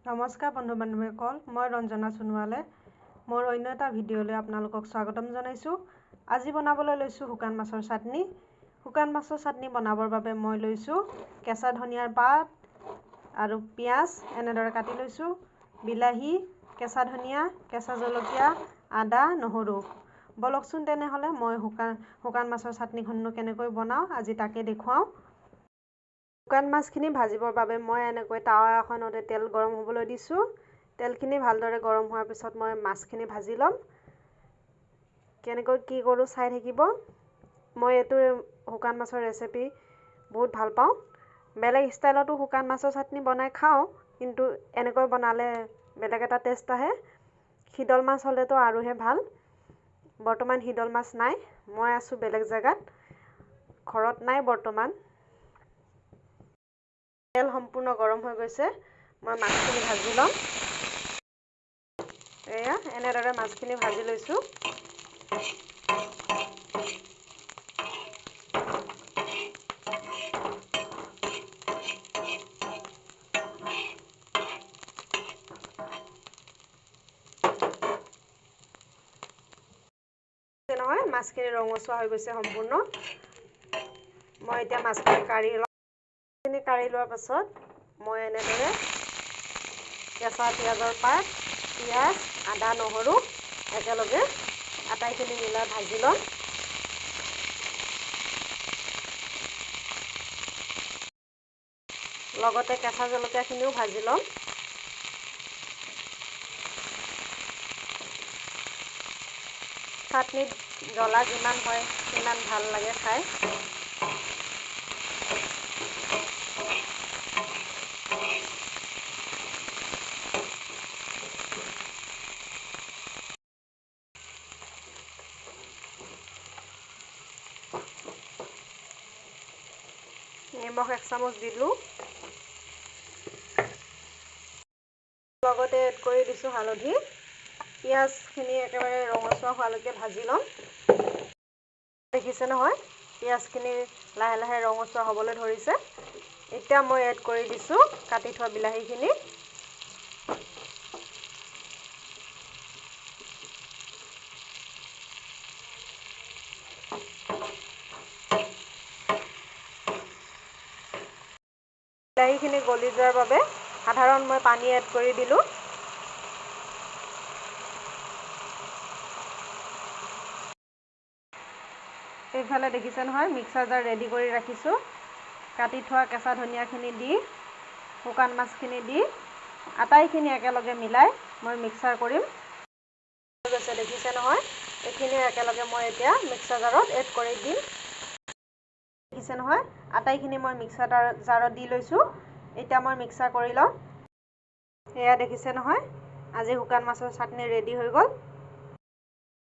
নমস্কাৰ বন্ধু বান্ধৱীসকল, মই ৰঞ্জনা সোণোৱালে মোৰ অন্য এটা ভিডিঅ'লৈ আপোনালোকক স্বাগতম জনাইছোঁ। আজি বনাবলৈ লৈছোঁ শুকান মাছৰ চাটনি। শুকান মাছৰ চাটনি বনাবৰ বাবে মই লৈছোঁ কেঁচা ধনিয়াৰ পাত আৰু পিঁয়াজ এনেদৰে কাটি লৈছোঁ, বিলাহী, কেঁচা ধনিয়া, কেঁচা জলকীয়া, আদা, নহৰু। বলকচোন তেনেহ'লে মই শুকান মাছৰ চাটনিখননো কেনেকৈ বনাওঁ আজি তাকে দেখুৱাওঁ। শুকান মাছখিনি ভাজিবৰ বাবে মই এনেকৈ টাৱা এখনতে তেল গৰম হ'বলৈ দিছোঁ। তেলখিনি ভালদৰে গৰম হোৱাৰ পিছত মই মাছখিনি ভাজি ল'ম। কেনেকৈ কি কৰোঁ চাই থাকিব। মই এইটো শুকান মাছৰ ৰেচিপি বহুত ভাল পাওঁ। বেলেগ ষ্টাইলতো শুকান মাছৰ চাটনি বনাই খাওঁ, কিন্তু এনেকৈ বনালে বেলেগ এটা টেষ্ট আহে। শিদল মাছ হ'লেতো আৰুহে ভাল। বৰ্তমান শিদল মাছ নাই, মই আছোঁ বেলেগ জেগাত, ঘৰত নাই বৰ্তমান। তেল সম্পূৰ্ণ গৰম হৈ গৈছে, মই মাছখিনি ভাজি ল'ম। এয়া এনেদৰে মাছখিনি ভাজি লৈছোঁ। নহয়, মাছখিনি ৰঙচুৱা হৈ গৈছে সম্পূৰ্ণ। মই এতিয়া মাছখিনি কাঢ়ি ল'ম। মাছখিনি কাঢ়ি লোৱাৰ পাছত মই এনেদৰে কেঁচা পিঁয়াজৰ পাত, পিঁয়াজ, আদা, নহৰু একেলগে আটাইখিনি মিলাই ভাজি ল'ম। লগতে কেঁচা জলকীয়াখিনিও ভাজি ল'ম। চাটনিত জ্বলা যিমান হয় সিমান ভাল লাগে খাই। নিমখ 1 চামুচ দিলোঁ। লগতে এড কৰি দিছোঁ হালধি। পিঁয়াজখিনি একেবাৰে ৰঙচুৱা হোৱালৈকে ভাজি ল'ম। দেখিছে নহয়, পিঁয়াজখিনি লাহে লাহে ৰঙচুৱা হ'বলৈ ধৰিছে। এতিয়া মই এড কৰি দিছোঁ কাটি থোৱা বিলাহীখিনি। বিলাহীখিনি গলি যোৱাৰ বাবে সাধাৰণ মই পানী এড কৰি দিলোঁ। এইফালে দেখিছে নহয়, মিক্সাৰ জাৰ ৰেডি কৰি ৰাখিছোঁ। কাটি থোৱা কেঁচা ধনিয়াখিনি দি, শুকান মাছখিনি দি, আটাইখিনি একেলগে মিলাই মই মিক্সাৰ কৰিম। দেখিছে নহয়, এইখিনি একেলগে মই এতিয়া মিক্সাৰ জাৰত এড কৰি দিম। দেখিছে নহয়, আটাইখিনি মই মিক্সাৰ জাৰত দি লৈছোঁ। এতিয়া মই মিক্সাৰ কৰি লওঁ। এয়া দেখিছে নহয়, আজি শুকান মাছৰ চাটনি ৰেডি হৈ গ'ল।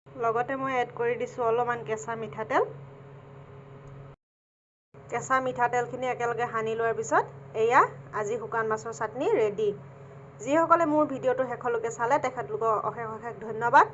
লগতে মই এড কৰি দিছোঁ অলপমান কেঁচা মিঠাতেল। কেঁচা মিঠাতেলখিনি একেলগে সানি লোৱাৰ পিছত এয়া আজি শুকান মাছৰ চাটনি ৰেডি। যিসকলে মোৰ ভিডিঅ'টো শেষলৈকে চালে তেখেতলোকক অশেষ অশেষ ধন্যবাদ।